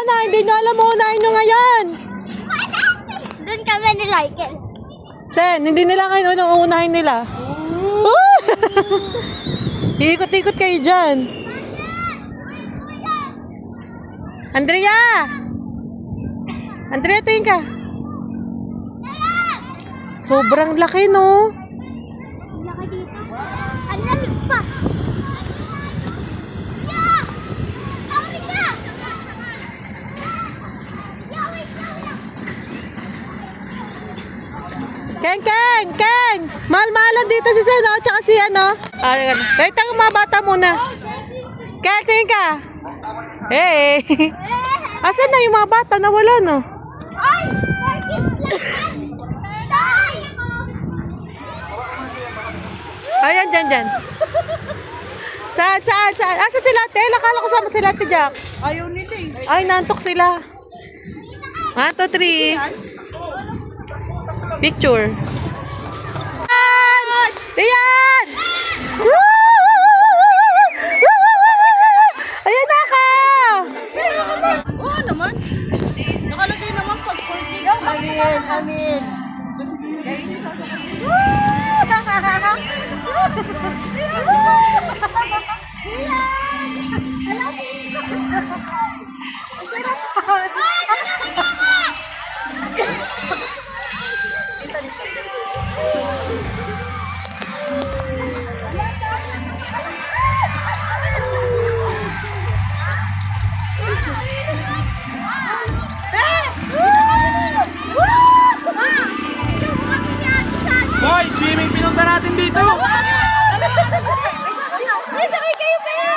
na, hindi nyo alam uunahin nyo ngayon. Doon kami ni Michael. Sen, hindi nila ngayon uunahin nila. Ikot-ikot kayo dyan. Andrea! Andrea, tingin ka. Sobrang laki, no? Laki dito. Ang lamig pa. Yeah! Tawag ka! Yeah, wait lang. Keng, Keng, Keng! Mahal-mahalan dito si Sen, oh, tsaka si ano. Wait, ang mga bata muna. Keng, tingin ka. Hey! Asan na yung mga bata? Nawala, no? Ay! Ayan, dyan. Saan? Asa sila, ate? Akala ko sama sila, ate Jack. Ayaw nila eh. Ay, nantok sila. 1, 2, 3. Picture. Ayan! Ayan na ka! Oo naman. Nakalagay naman pag 40. Amin. Boy, swimming pinunta natin dito. Ay, sakay kayo kaya!